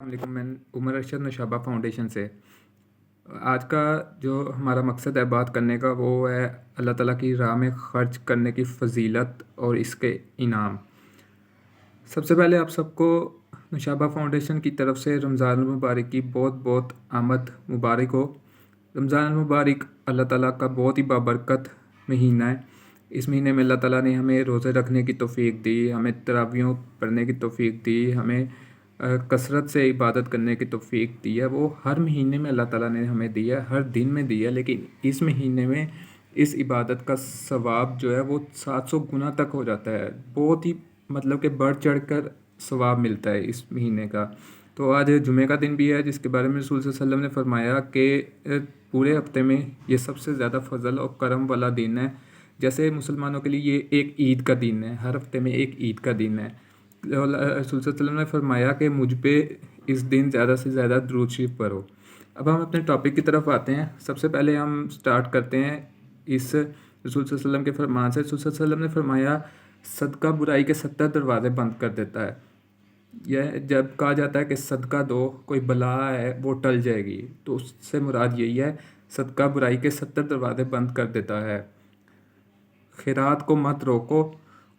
السلام علیکم، میں عمر ارشد نشابہ فاؤنڈیشن سے۔ آج کا جو ہمارا مقصد ہے بات کرنے کا وہ ہے اللہ تعالیٰ کی راہ میں خرچ کرنے کی فضیلت اور اس کے انعام۔ سب سے پہلے آپ سب کو نشابہ فاؤنڈیشن کی طرف سے رمضان المبارک کی بہت بہت آمد مبارک ہو۔ رمضان المبارک اللہ تعالیٰ کا بہت ہی بابرکت مہینہ ہے۔ اس مہینے میں اللہ تعالیٰ نے ہمیں روزے رکھنے کی توفیق دی، ہمیں تراویحوں پڑھنے کی توفیق دی، ہمیں کثرت سے عبادت کرنے کی توفیق دی ہے۔ وہ ہر مہینے میں اللہ تعالیٰ نے ہمیں دی ہے، ہر دن میں دی ہے، لیکن اس مہینے میں اس عبادت کا ثواب جو ہے وہ 700 گنا تک ہو جاتا ہے۔ بہت ہی مطلب کہ بڑھ چڑھ کر ثواب ملتا ہے اس مہینے کا۔ تو آج جمعہ کا دن بھی ہے جس کے بارے میں رسول صلی اللہ علیہ وسلم نے فرمایا کہ پورے ہفتے میں یہ سب سے زیادہ فضل اور کرم والا دن ہے۔ جیسے مسلمانوں کے لیے یہ ایک عید کا دن ہے، ہر ہفتے میں ایک عید کا دن ہے۔ رسول صلی اللہ علیہ وسلم نے فرمایا کہ مجھ پہ اس دن زیادہ سے زیادہ درود شریف پڑھو۔ اب ہم اپنے ٹاپک کی طرف آتے ہیں۔ سب سے پہلے ہم سٹارٹ کرتے ہیں اس رسول صلی اللہ علیہ وسلم کے فرمان سے۔ رسول صلی اللہ علیہ وسلم نے فرمایا صدقہ برائی کے 70 دروازے بند کر دیتا ہے۔ یہ جب کہا جاتا ہے کہ صدقہ دو، کوئی بلا ہے وہ ٹل جائے گی، تو اس سے مراد یہی ہے صدقہ برائی کے 70 دروازے بند کر دیتا ہے۔ خیرات کو مت روکو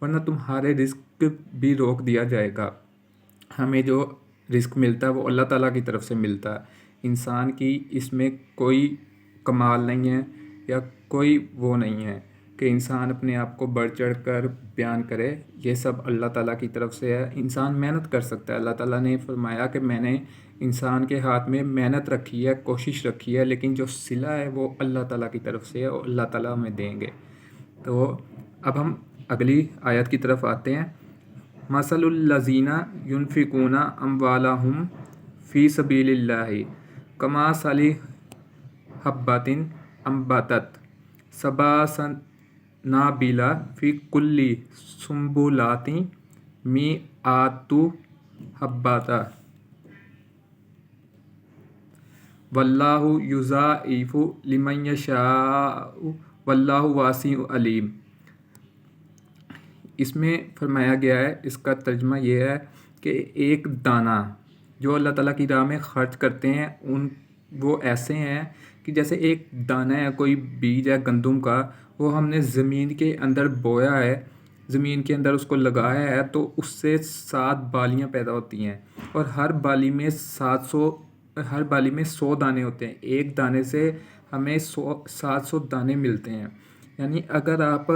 ورنہ تمہارے رزق بھی روک دیا جائے گا۔ ہمیں جو رزق ملتا ہے وہ اللہ تعالیٰ کی طرف سے ملتا ہے۔ انسان کی اس میں کوئی کمال نہیں ہے یا کوئی وہ نہیں ہے کہ انسان اپنے آپ کو بڑھ چڑھ کر بیان کرے، یہ سب اللہ تعالیٰ کی طرف سے ہے۔ انسان محنت کر سکتا ہے، اللہ تعالیٰ نے فرمایا کہ میں نے انسان کے ہاتھ میں محنت رکھی ہے، کوشش رکھی ہے، لیکن جو صلہ ہے وہ اللہ تعالیٰ کی طرف سے ہے اور اللہ تعالیٰ ہمیں دیں گے۔ تو اب ہم اگلی آیت کی طرف آتے ہیں۔ مثل الذین ینفقون اموالہم فی سبیل اللہ کمثل حبۃ انبتت سبع سنابل فی کل سنبلۃ مئۃ حبۃ واللہ یضاعف لمن یشاء واللہ واسع علیم۔ اس میں فرمایا گیا ہے، اس کا ترجمہ یہ ہے کہ ایک دانہ جو اللہ تعالیٰ کی راہ میں خرچ کرتے ہیں وہ ایسے ہیں کہ جیسے ایک دانہ ہے، کوئی بیج ہے گندم کا، وہ ہم نے زمین کے اندر بویا ہے، زمین کے اندر اس کو لگایا ہے، تو اس سے 7 بالیاں پیدا ہوتی ہیں اور ہر بالی میں 100 دانے ہوتے ہیں۔ ایک دانے سے ہمیں 700 دانے ملتے ہیں۔ یعنی اگر آپ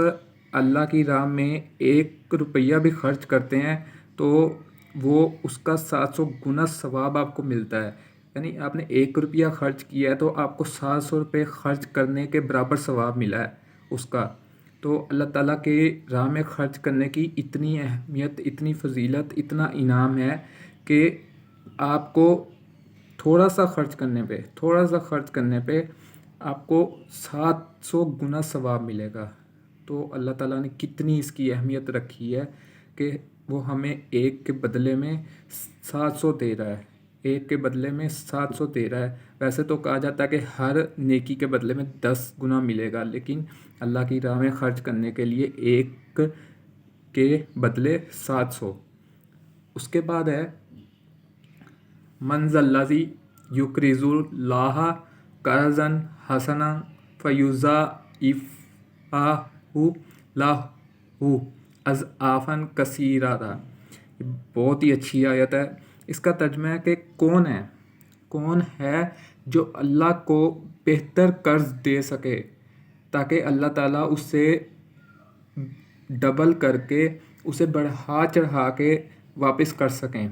اللہ کی راہ میں 1 روپیہ بھی خرچ کرتے ہیں تو وہ اس کا 700 گنا ثواب آپ کو ملتا ہے۔ یعنی آپ نے 1 روپیہ خرچ کیا ہے تو آپ کو 700 روپے خرچ کرنے کے برابر ثواب ملا ہے اس کا۔ تو اللہ تعالیٰ کے راہ میں خرچ کرنے کی اتنی اہمیت، اتنی فضیلت، اتنا انعام ہے کہ آپ کو تھوڑا سا خرچ کرنے پہ آپ کو 700 گنا ثواب ملے گا۔ تو اللہ تعالیٰ نے کتنی اس کی اہمیت رکھی ہے کہ وہ ہمیں 1 کے بدلے میں 700 دے رہا ہے، 1 کے بدلے میں 700 دے رہا ہے۔ ویسے تو کہا جاتا ہے کہ ہر نیکی کے بدلے میں 10 گنا ملے گا، لیکن اللہ کی راہ میں خرچ کرنے کے لیے 1 کے بدلے 700۔ اس کے بعد ہے من ذا الذی یقرض اللہ قرضا حسنا فیضاعفہ لہ اضعافا کثیرۃ۔ یہ بہت ہی اچھی آیت ہے۔ اس کا ترجمہ ہے کہ کون ہے جو اللہ کو بہتر قرض دے سکے تاکہ اللہ تعالیٰ اس سے ڈبل کر کے، اسے بڑھا چڑھا کے واپس کر سکیں۔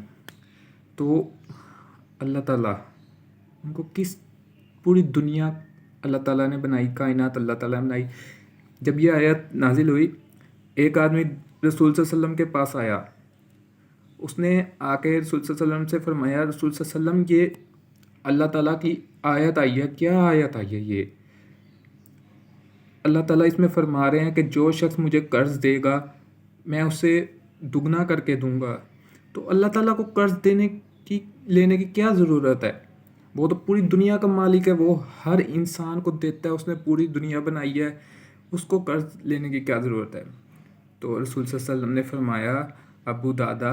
تو اللہ تعالیٰ ان کو پوری دنیا اللہ تعالیٰ نے بنائی، کائنات اللہ تعالیٰ نے بنائی۔ جب یہ آیت نازل ہوئی، ایک آدمی رسول صلی اللہ علیہ وسلم کے پاس آیا، اس نے آ کے رسول صلی اللہ علیہ وسلم سے فرمایا رسول صلی اللہ علیہ وسلم یہ اللہ تعالیٰ کی آیت آئی ہے، کیا آیت آئی ہے یہ؟ اللہ تعالیٰ اس میں فرما رہے ہیں کہ جو شخص مجھے قرض دے گا میں اسے دگنا کر کے دوں گا۔ تو اللہ تعالیٰ کو قرض لینے کی کیا ضرورت ہے؟ وہ تو پوری دنیا کا مالک ہے، وہ ہر انسان کو دیتا ہے، اس نے پوری دنیا بنائی ہے، اس کو قرض لینے کی کیا ضرورت ہے؟ تو رسول صلی اللہ علیہ وسلم نے فرمایا، ابو دادا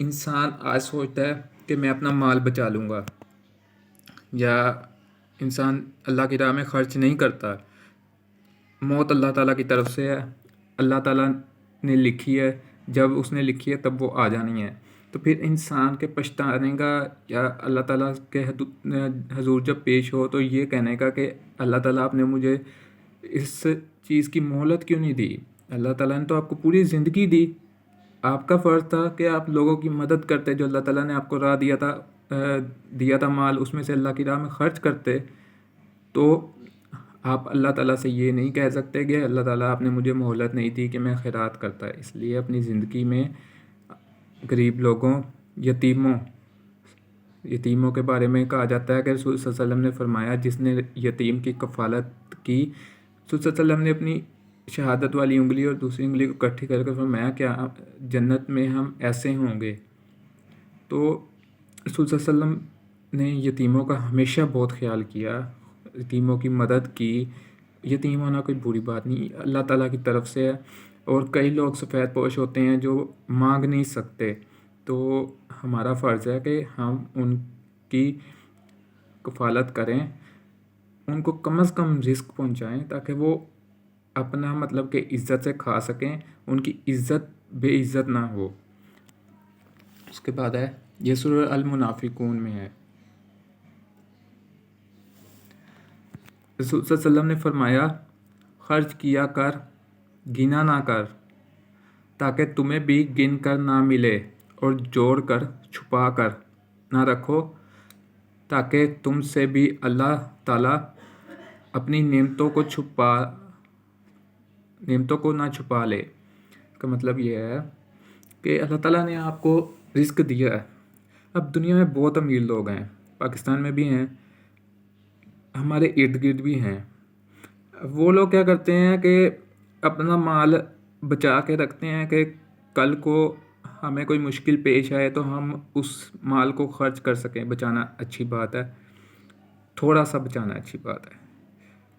انسان آج سوچتا ہے کہ میں اپنا مال بچا لوں گا، یا انسان اللہ کی راہ میں خرچ نہیں کرتا۔ موت اللہ تعالیٰ کی طرف سے ہے، اللہ تعالیٰ نے لکھی ہے، جب اس نے لکھی ہے تب وہ آ جانی ہے۔ تو پھر انسان کے پچھتانے کا یا اللہ تعالیٰ کے حضور جب پیش ہو تو یہ کہنے کا کہ اللہ تعالیٰ آپ نے مجھے اس چیز کی مہلت کیوں نہیں دی؟ اللہ تعالیٰ نے تو آپ کو پوری زندگی دی، آپ کا فرض تھا کہ آپ لوگوں کی مدد کرتے، جو اللہ تعالیٰ نے آپ کو راہ دیا تھا مال، اس میں سے اللہ کی راہ میں خرچ کرتے۔ تو آپ اللہ تعالیٰ سے یہ نہیں کہہ سکتے کہ اللہ تعالیٰ آپ نے مجھے مہلت نہیں دی کہ میں خیرات کرتا۔ اس لیے اپنی زندگی میں غریب لوگوں، یتیموں کے بارے میں کہا جاتا ہے کہ رسول صلی اللہ علیہ وسلم نے فرمایا جس نے یتیم کی کفالت کی، رسول صلی اللہ علیہ وسلم نے اپنی شہادت والی انگلی اور دوسری انگلی کو اکٹھی کر کے فرمایا کیا جنت میں ہم ایسے ہوں گے۔ تو رسول صلی اللہ علیہ وسلم نے یتیموں کا ہمیشہ بہت خیال کیا، یتیموں کی مدد کی۔ یتیم ہونا کوئی بری بات نہیں، اللہ تعالیٰ کی طرف سے ہے۔ اور کئی لوگ سفید پوش ہوتے ہیں جو مانگ نہیں سکتے، تو ہمارا فرض ہے کہ ہم ان کی کفالت کریں، ان کو کم از کم رزق پہنچائیں تاکہ وہ اپنا مطلب کہ عزت سے کھا سکیں، ان کی عزت بے عزت نہ ہو۔ اس کے بعد ہے یہ سورہ المنافقون میں ہے۔ رسول صلی اللہ علیہ وسلم نے فرمایا خرچ کیا کر، گنا نہ کر، تاکہ تمہیں بھی گن کر نہ ملے، اور جوڑ کر چھپا کر نہ رکھو، تاکہ تم سے بھی اللہ تعالیٰ اپنی نعمتوں کو نہ چھپا لے۔ کا مطلب یہ ہے کہ اللہ تعالیٰ نے آپ کو رزق دیا ہے۔ اب دنیا میں بہت امیر لوگ ہیں، پاکستان میں بھی ہیں، ہمارے ارد گرد بھی ہیں۔ وہ لوگ کیا کرتے ہیں کہ اپنا مال بچا کے رکھتے ہیں کہ کل کو ہمیں کوئی مشکل پیش آئے تو ہم اس مال کو خرچ کر سکیں۔ بچانا اچھی بات ہے، تھوڑا سا بچانا اچھی بات ہے،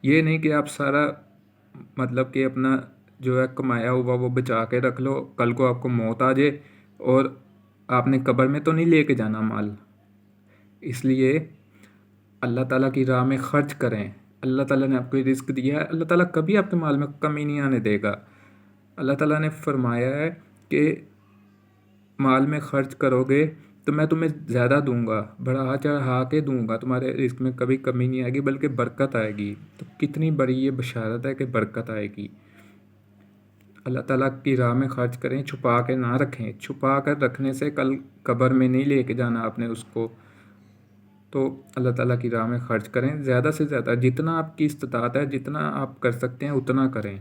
یہ نہیں کہ آپ سارا مطلب کہ اپنا جو ہے کمایا ہوا وہ بچا کے رکھ لو، کل کو آپ کو موت آ جائے اور آپ نے قبر میں تو نہیں لے کے جانا مال۔ اس لیے اللہ تعالیٰ کی راہ میں خرچ کریں۔ اللہ تعالیٰ نے آپ کو رزق دیا ہے، اللہ تعالیٰ کبھی آپ کے مال میں کمی نہیں آنے دے گا۔ اللہ تعالیٰ نے فرمایا ہے کہ مال میں خرچ کرو گے تو میں تمہیں زیادہ دوں گا، بڑھا چڑھا کے دوں گا، تمہارے رزق میں کبھی کمی نہیں آئے گی بلکہ برکت آئے گی۔ تو کتنی بڑی یہ بشارت ہے کہ برکت آئے گی۔ اللہ تعالیٰ کی راہ میں خرچ کریں، چھپا کے نہ رکھیں، چھپا کر رکھنے سے کل قبر میں نہیں لے کے جانا آپ نے اس کو۔ تو اللہ تعالیٰ کی راہ میں خرچ کریں، زیادہ سے زیادہ، جتنا آپ کی استطاعت ہے، جتنا آپ کر سکتے ہیں اتنا کریں۔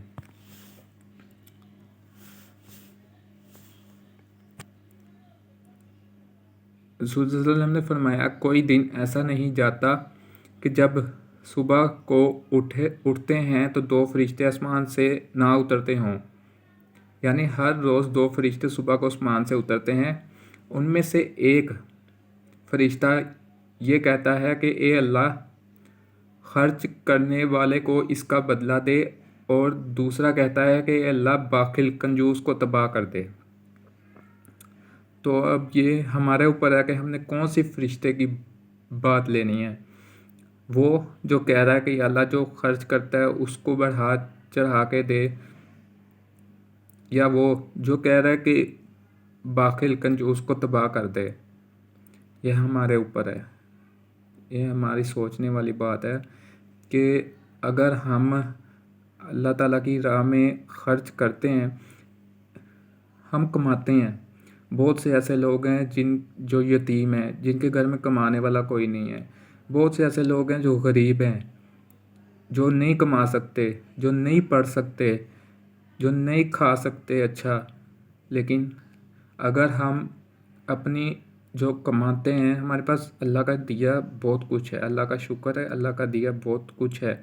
رسول صلی اللہ علیہ وسلم نے فرمایا کوئی دن ایسا نہیں جاتا کہ جب صبح کو اٹھتے ہیں تو 2 فرشتے آسمان سے نہ اترتے ہوں، یعنی ہر روز 2 فرشتے صبح کو آسمان سے اترتے ہیں۔ ان میں سے ایک فرشتہ یہ کہتا ہے کہ اے اللہ، خرچ کرنے والے کو اس کا بدلہ دے، اور دوسرا کہتا ہے کہ اے اللہ، باخل کنجوس کو تباہ کر دے۔ تو اب یہ ہمارے اوپر ہے کہ ہم نے کون سی فرشتے کی بات لینی ہے۔ وہ جو کہہ رہا ہے کہ یا اللہ جو خرچ کرتا ہے اس کو بڑھا چڑھا کے دے، یا وہ جو کہہ رہا ہے کہ باخل کنجوس کو تباہ کر دے، یہ ہمارے اوپر ہے۔ یہ ہماری سوچنے والی بات ہے کہ اگر ہم اللہ تعالیٰ کی راہ میں خرچ کرتے ہیں، ہم کماتے ہیں۔ بہت سے ایسے لوگ ہیں جو یتیم ہیں، جن کے گھر میں کمانے والا کوئی نہیں ہے۔ بہت سے ایسے لوگ ہیں جو غریب ہیں، جو نہیں کما سکتے، جو نہیں پڑھ سکتے، جو نہیں کھا سکتے اچھا۔ لیکن اگر ہم اپنی جو کماتے ہیں، ہمارے پاس اللہ کا دیا بہت کچھ ہے، اللہ کا شکر ہے، اللہ کا دیا بہت کچھ ہے،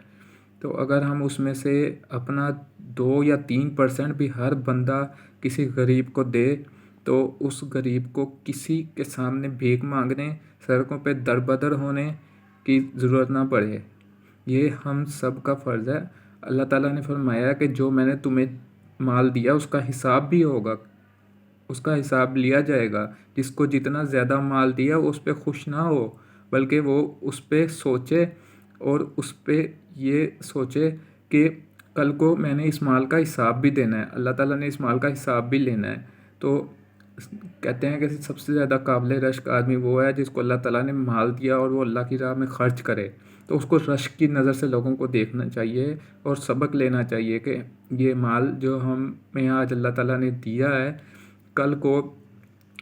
تو اگر ہم اس میں سے اپنا 2 یا 3% بھی ہر بندہ کسی غریب کو دے تو اس غریب کو کسی کے سامنے بھیک مانگنے، سڑکوں پہ در بدر ہونے کی ضرورت نہ پڑے۔ یہ ہم سب کا فرض ہے۔ اللہ تعالیٰ نے فرمایا کہ جو میں نے تمہیں مال دیا اس کا حساب بھی ہوگا، اس کا حساب لیا جائے گا۔ جس کو جتنا زیادہ مال دیا وہ اس پہ خوش نہ ہو، بلکہ وہ اس پہ سوچے اور اس پہ یہ سوچے کہ کل کو میں نے اس مال کا حساب بھی دینا ہے، اللہ تعالیٰ نے اس مال کا حساب بھی لینا ہے۔ تو کہتے ہیں کہ سب سے زیادہ قابل رشک آدمی وہ ہے جس کو اللہ تعالیٰ نے مال دیا اور وہ اللہ کی راہ میں خرچ کرے، تو اس کو رشک کی نظر سے لوگوں کو دیکھنا چاہیے اور سبق لینا چاہیے کہ یہ مال جو ہمیں آج اللہ تعالیٰ نے دیا ہے، کل کو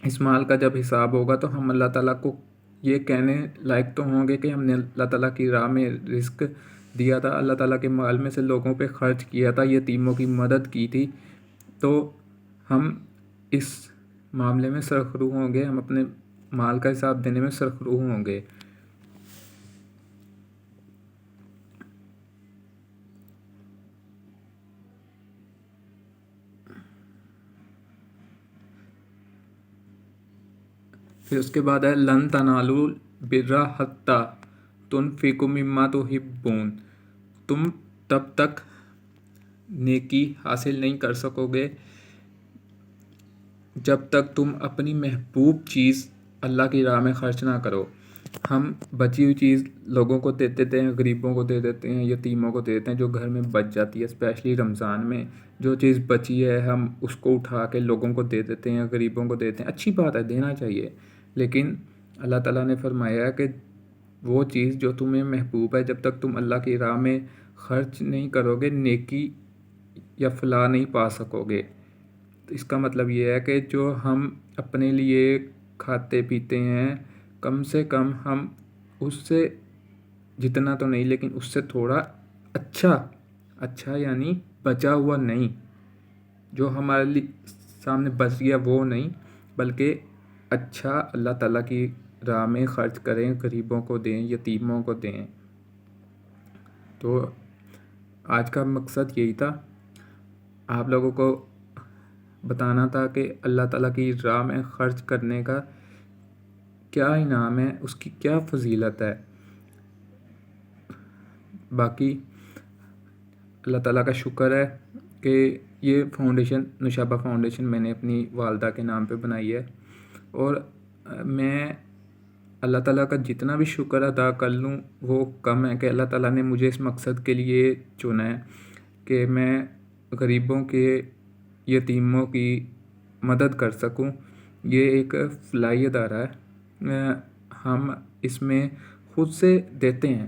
اس مال کا جب حساب ہوگا تو ہم اللہ تعالیٰ کو یہ کہنے لائق تو ہوں گے کہ ہم نے اللہ تعالیٰ کی راہ میں رزق دیا تھا، اللہ تعالیٰ کے مال میں سے لوگوں پہ خرچ کیا تھا، یتیموں کی مدد کی تھی، تو ہم اس معاملے میں سرخرو ہوں گے، ہم اپنے مال کا حساب دینے میں سرخرو ہوں گے۔ پھر اس کے بعد ہے لن تنالوا البر حتی تنفقوا مما تحبون، تم تب تک نیکی حاصل نہیں کر سکو گے جب تک تم اپنی محبوب چیز اللہ کی راہ میں خرچ نہ کرو۔ ہم بچی ہوئی چیز لوگوں کو دے دیتے ہیں، غریبوں کو دے دیتے ہیں، یتیموں کو دے دیتے ہیں جو گھر میں بچ جاتی ہے، اسپیشلی رمضان میں جو چیز بچی ہے ہم اس کو اٹھا کے لوگوں کو دے دیتے ہیں، غریبوں کو دیتے ہیں۔ اچھی بات ہے، دینا چاہیے، لیکن اللہ تعالیٰ نے فرمایا ہے کہ وہ چیز جو تمہیں محبوب ہے جب تک تم اللہ کی راہ میں خرچ نہیں کرو گے نیکی یا فلاح نہیں پا سکو گے۔ تو اس کا مطلب یہ ہے کہ جو ہم اپنے لیے کھاتے پیتے ہیں کم سے کم ہم اس سے جتنا تو نہیں لیکن اس سے تھوڑا اچھا یعنی بچا ہوا نہیں، جو ہمارے لیے سامنے بچ گیا وہ نہیں، بلکہ اچھا اللہ تعالیٰ کی راہ میں خرچ کریں، غریبوں کو دیں، یتیموں کو دیں۔ تو آج کا مقصد یہی تھا، آپ لوگوں کو بتانا تھا کہ اللہ تعالیٰ کی راہ میں خرچ کرنے کا کیا انعام ہے، اس کی کیا فضیلت ہے۔ باقی اللہ تعالیٰ کا شکر ہے کہ یہ فاؤنڈیشن نوشابہ فاؤنڈیشن میں نے اپنی والدہ کے نام پہ بنائی ہے، اور میں اللہ تعالیٰ کا جتنا بھی شکر ادا کر لوں وہ کم ہے کہ اللہ تعالیٰ نے مجھے اس مقصد کے لیے چنا ہے کہ میں غریبوں کے، یتیموں کی مدد کر سکوں۔ یہ ایک فلاحی ادارہ ہے، ہم اس میں خود سے دیتے ہیں،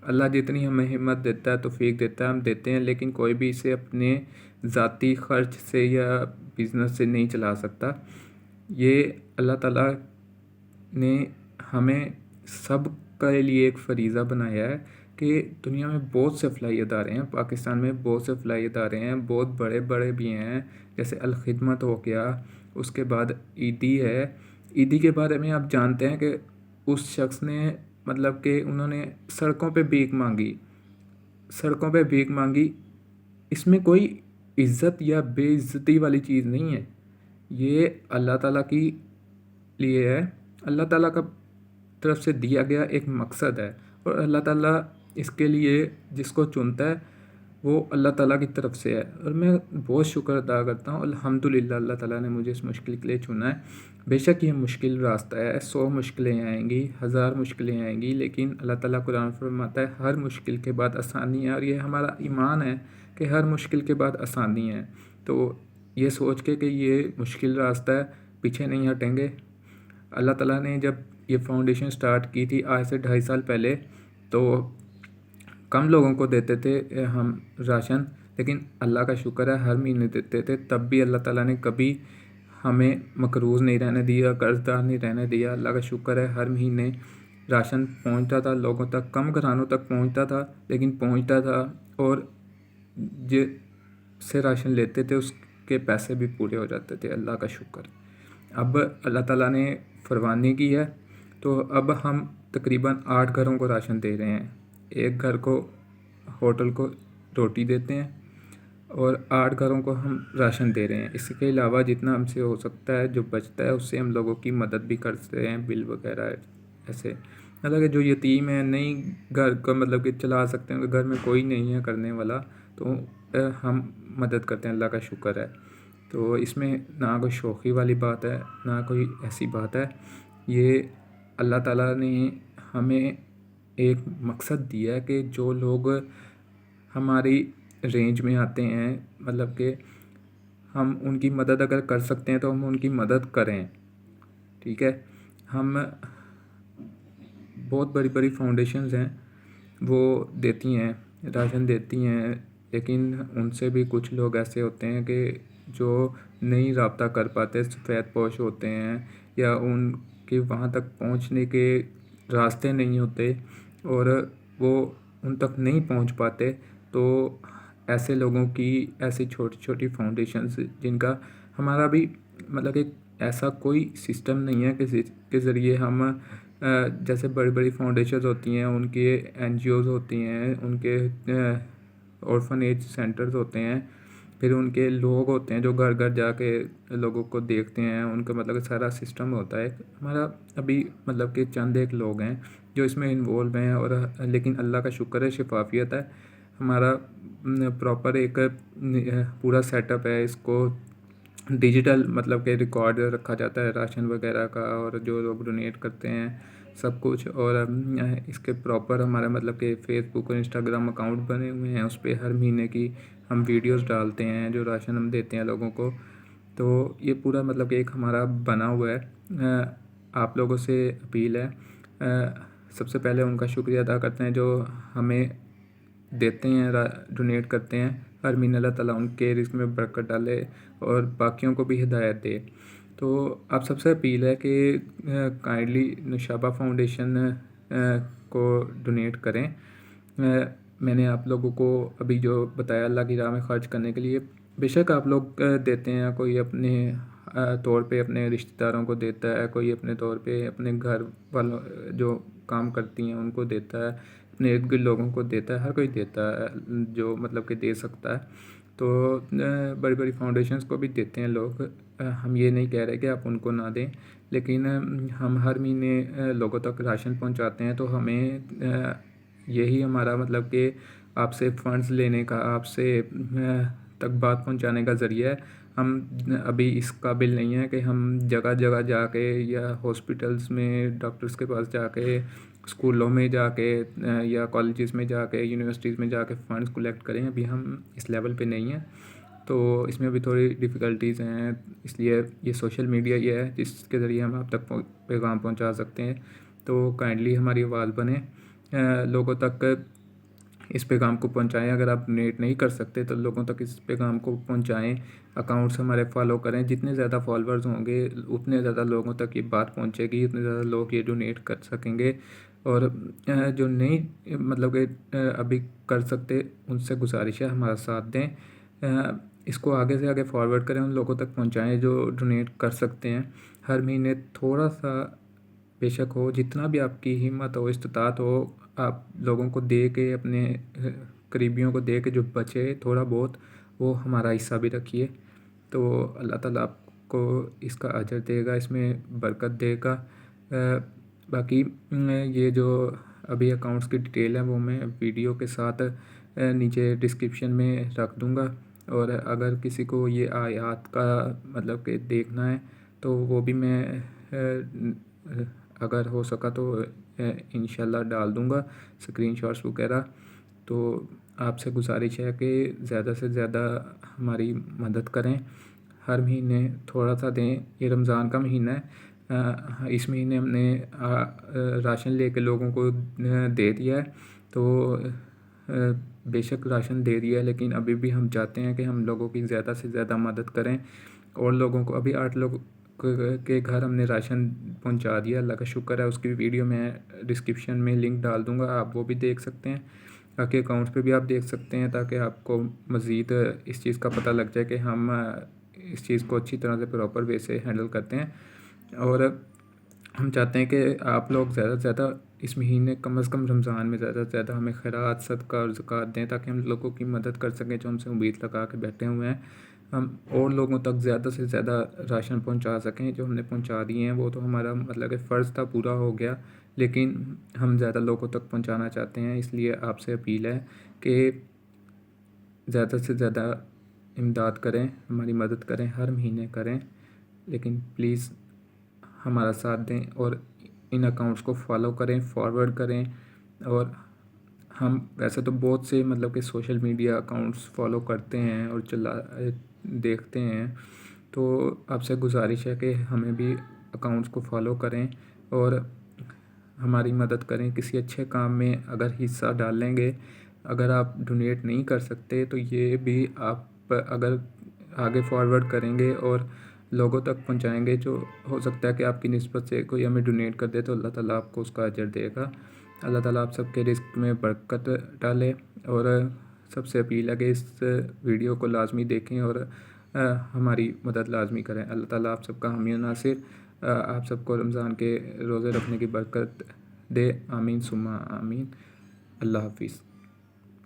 اللہ جتنی ہمیں ہمت دیتا ہے، توفیق دیتا ہے، ہم دیتے ہیں، لیکن کوئی بھی اسے اپنے ذاتی خرچ سے یا بزنس سے نہیں چلا سکتا۔ یہ اللہ تعالیٰ نے ہمیں سب کے لیے ایک فریضہ بنایا ہے کہ دنیا میں بہت سے فلاحی ادارے ہیں، پاکستان میں بہت سے فلاحی ادارے ہیں، بہت بڑے بڑے بھی ہیں، جیسے الخدمت ہو گیا، اس کے بعد عیدی ہے۔ عیدی کے بارے میں آپ جانتے ہیں کہ اس شخص نے مطلب کہ انہوں نے سڑکوں پہ بھیک مانگی، اس میں کوئی عزت یا بے عزتی والی چیز نہیں ہے، یہ اللہ تعالیٰ کی لیے ہے، اللہ تعالیٰ کا طرف سے دیا گیا ایک مقصد ہے، اور اللہ تعالیٰ اس کے لیے جس کو چنتا ہے وہ اللہ تعالیٰ کی طرف سے ہے، اور میں بہت شکر ادا کرتا ہوں الحمدللہ اللہ تعالیٰ نے مجھے اس مشکل کے لیے چنا ہے۔ بے شک یہ مشکل راستہ ہے، 100 مشکلیں آئیں گی، 1000 مشکلیں آئیں گی، لیکن اللہ تعالیٰ قرآن فرماتا ہے ہر مشکل کے بعد آسانی ہے، اور یہ ہمارا ایمان ہے کہ ہر مشکل کے بعد آسانی ہے۔ تو یہ سوچ کے کہ یہ مشکل راستہ ہے، پیچھے نہیں ہٹیں گے۔ اللہ تعالیٰ نے جب یہ فاؤنڈیشن سٹارٹ کی تھی آج سے 2.5 سال پہلے، تو کم لوگوں کو دیتے تھے ہم راشن، لیکن اللہ کا شکر ہے ہر مہینے دیتے تھے، تب بھی اللہ تعالیٰ نے کبھی ہمیں مقروض نہیں رہنے دیا، قرض دار نہیں رہنے دیا۔ اللہ کا شکر ہے ہر مہینے راشن پہنچتا تھا لوگوں تک، کم گھرانوں تک پہنچتا تھا لیکن پہنچتا تھا، اور جس سے راشن لیتے تھے اس کے پیسے بھی پورے ہو جاتے تھے، اللہ کا شکر۔ اب اللہ تعالیٰ نے فروانی کی ہے، تو اب ہم تقریباً 8 گھروں کو راشن دے رہے ہیں، ایک گھر کو ہوٹل کو روٹی دیتے ہیں، اور 8 گھروں کو ہم راشن دے رہے ہیں۔ اس کے علاوہ جتنا ہم سے ہو سکتا ہے جو بچتا ہے اس سے ہم لوگوں کی مدد بھی کرتے ہیں، بل وغیرہ ایسے، مطلب کہ جو یتیم ہیں نہیں گھر کا مطلب کہ چلا سکتے ہیں، گھر میں کوئی نہیں ہے کرنے والا، تو ہم مدد کرتے ہیں، اللہ کا شکر ہے۔ تو اس میں نہ کوئی شوخی والی بات ہے، نہ کوئی ایسی بات ہے. یہ اللہ تعالیٰ نے ہمیں ایک مقصد دیا ہے کہ جو لوگ ہماری رینج میں آتے ہیں، مطلب کہ ہم ان کی مدد اگر کر سکتے ہیں تو ہم ان کی مدد کریں. ٹھیک ہے. ہم بہت بڑی بڑی فاؤنڈیشنز ہیں، وہ دیتی ہیں، راشن دیتی ہیں، لیکن ان سے بھی کچھ لوگ ایسے ہوتے ہیں کہ جو نہیں رابطہ کر پاتے، سفید پوش ہوتے ہیں، یا ان کے وہاں تک پہنچنے کے راستے نہیں ہوتے اور وہ ان تک نہیں پہنچ پاتے. تو ایسے لوگوں کی ایسی چھوٹی چھوٹی فاؤنڈیشنز جن کا ہمارا بھی مطلب کہ ایسا کوئی سسٹم نہیں ہے کہ جس کے ذریعے ہم جیسے بڑی بڑی فاؤنڈیشنز ہوتی ہیں، ان کے این جی اوز ہوتی ہیں، ان کے اورفنیج سینٹرز ہوتے ہیں، پھر ان کے لوگ ہوتے ہیں جو گھر گھر جا کے لوگوں کو دیکھتے ہیں، ان کا مطلب کہ سارا سسٹم ہوتا ہے. ہمارا ابھی مطلب کہ چند ایک لوگ ہیں جو اس میں انوالو ہیں، اور لیکن اللہ کا شکر ہے شفافیت ہے. ہمارا پراپر ایک پورا سیٹ اپ ہے. اس کو ڈیجیٹل مطلب کہ ریکارڈ رکھا جاتا ہے راشن وغیرہ کا، اور جو لوگ ڈونیٹ کرتے ہیں سب کچھ. اور اس کے پراپر ہمارا مطلب کہ فیس بک اور انسٹاگرام اکاؤنٹ بنے ہوئے ہیں. اس پہ ہر مہینے کی ہم ویڈیوز ڈالتے ہیں جو راشن ہم دیتے ہیں لوگوں کو. تو یہ پورا مطلب کہ ایک ہمارا بنا ہوا ہے. آپ لوگوں سے اپیل ہے، سب سے پہلے ان کا شکریہ ادا کرتے ہیں جو ہمیں دیتے ہیں، ڈونیٹ کرتے ہیں ہر مہینے. اللہ تعالیٰ ان کے رزق میں برکت ڈالے اور باقیوں کو بھی ہدایت دے. تو آپ سب سے اپیل ہے کہ کائنڈلی نوشابہ فاؤنڈیشن کو ڈونیٹ کریں. میں نے آپ لوگوں کو ابھی جو بتایا اللہ کی راہ میں خرچ کرنے کے لیے، بے شک آپ لوگ دیتے ہیں. کوئی اپنے طور پہ اپنے رشتہ داروں کو دیتا ہے، کوئی اپنے طور پہ اپنے گھر والوں جو کام کرتی ہیں ان کو دیتا ہے، اپنے ارد گرد لوگوں کو دیتا ہے. ہر کوئی دیتا ہے جو مطلب کہ دے سکتا ہے. تو بڑی بڑی فاؤنڈیشنز کو بھی دیتے ہیں لوگ. ہم یہ نہیں کہہ رہے کہ آپ ان کو نہ دیں، لیکن ہم ہر مہینے لوگوں تک راشن پہنچاتے ہیں. تو ہمیں یہی ہمارا مطلب کہ آپ سے فنڈز لینے کا، آپ سے تک بات پہنچانے کا ذریعہ ہے. ہم ابھی اس قابل نہیں ہیں کہ ہم جگہ جگہ جا کے یا ہاسپٹلس میں ڈاکٹرز کے پاس جا کے، اسکولوں میں جا کے، یا کالجز میں جا کے، یونیورسٹیز میں جا کے فنڈز کلیکٹ کریں. ابھی ہم اس لیول پہ نہیں ہیں، تو اس میں بھی تھوڑی ڈیفیکلٹیز ہیں. اس لیے یہ سوشل میڈیا یہ ہے جس کے ذریعے ہم آپ تک پیغام پہنچا سکتے ہیں. تو کائنڈلی ہماری آواز بنے، لوگوں تک اس پیغام کو پہنچائیں. اگر آپ ڈونیٹ نہیں کر سکتے تو لوگوں تک اس پیغام کو پہنچائیں. اکاؤنٹس ہمارے فالو کریں. جتنے زیادہ فالوورز ہوں گے اتنے زیادہ لوگوں تک یہ بات پہنچے گی، اتنے زیادہ لوگ یہ ڈونیٹ کر سکیں گے. اور جو نہیں مطلب کہ ابھی کر سکتے ان سے گزارش ہے ہمارا ساتھ دیں. اس کو آگے سے آگے فارورڈ کریں، ان لوگوں تک پہنچائیں جو ڈونیٹ کر سکتے ہیں. ہر مہینے تھوڑا سا بے شک ہو، جتنا بھی آپ کی ہمت ہو، استطاعت ہو، آپ لوگوں کو دے کے، اپنے قریبیوں کو دے کے جو بچے تھوڑا بہت، وہ ہمارا حصہ بھی رکھیے. تو اللہ تعالیٰ آپ کو اس کا اجر دے گا، اس میں برکت دے گا. باقی یہ جو ابھی اکاؤنٹس کی ڈیٹیل ہے وہ میں ویڈیو کے ساتھ نیچے ڈسکرپشن میں رکھ دوں گا. اور اگر کسی کو یہ آیات کا مطلب کہ دیکھنا ہے تو وہ بھی میں اگر ہو سکا تو انشاءاللہ ڈال دوں گا اسکرین شاٹس وغیرہ. تو آپ سے گزارش ہے کہ زیادہ سے زیادہ ہماری مدد کریں. ہر مہینے تھوڑا سا دیں. یہ رمضان کا مہینہ ہے، اس مہینے ہم نے راشن لے کے لوگوں کو دے دیا ہے. تو بے شک راشن دے دیا ہے، لیکن ابھی بھی ہم چاہتے ہیں کہ ہم لوگوں کی زیادہ سے زیادہ مدد کریں. اور لوگوں کو ابھی 8 لوگ کے گھر ہم نے راشن پہنچا دیا، اللہ کا شکر ہے. اس کی ویڈیو میں ڈسکرپشن میں لنک ڈال دوں گا، آپ وہ بھی دیکھ سکتے ہیں. باقی اکاؤنٹس پہ بھی آپ دیکھ سکتے ہیں تاکہ آپ کو مزید اس چیز کا پتہ لگ جائے کہ ہم اس چیز کو اچھی طرح سے پراپر وے سے ہینڈل کرتے ہیں. اور ہم چاہتے ہیں کہ آپ لوگ زیادہ سے زیادہ اس مہینے کم از کم رمضان میں زیادہ سے زیادہ ہمیں خیرات، صدقہ اور زکوٰۃ دیں تاکہ ہم لوگوں کی مدد کر سکیں جو ہم سے امید لگا کے بیٹھے ہوئے ہیں. ہم اور لوگوں تک زیادہ سے زیادہ راشن پہنچا سکیں. جو ہم نے پہنچا دیے ہیں وہ تو ہمارا مطلب کہ فرض تھا، پورا ہو گیا، لیکن ہم زیادہ لوگوں تک پہنچانا چاہتے ہیں. اس لیے آپ سے اپیل ہے کہ زیادہ سے زیادہ امداد کریں، ہماری مدد کریں، ہر مہینے کریں، لیکن پلیز ہمارا ساتھ دیں اور ان اکاؤنٹس کو فالو کریں، فارورڈ کریں۔ اور ہم ویسے تو بہت سے مطلب کہ سوشل میڈیا اکاؤنٹس فالو کرتے ہیں اور دیکھتے ہیں، تو آپ سے گزارش ہے کہ ہمیں بھی اکاؤنٹس کو فالو کریں اور ہماری مدد کریں کسی اچھے کام میں اگر حصہ ڈالیں گے۔ اگر آپ ڈونیٹ نہیں کر سکتے تو یہ بھی آپ اگر آگے فارورڈ کریں گے اور لوگوں تک پہنچائیں گے، جو ہو سکتا ہے کہ آپ کی نسبت سے کوئی ہمیں ڈونیٹ کر دے، تو اللہ تعالیٰ آپ کو اس کا اجر دے گا۔ اللہ تعالیٰ آپ سب کے رزق میں برکت ڈالے، اور سب سے اپیل ہے کہ اس ویڈیو کو لازمی دیکھیں اور ہماری مدد لازمی کریں۔ اللہ تعالیٰ آپ سب کا حامی و ناصر، آپ سب کو رمضان کے روزے رکھنے کی برکت دے، آمین ثم آمین۔ اللہ حافظ۔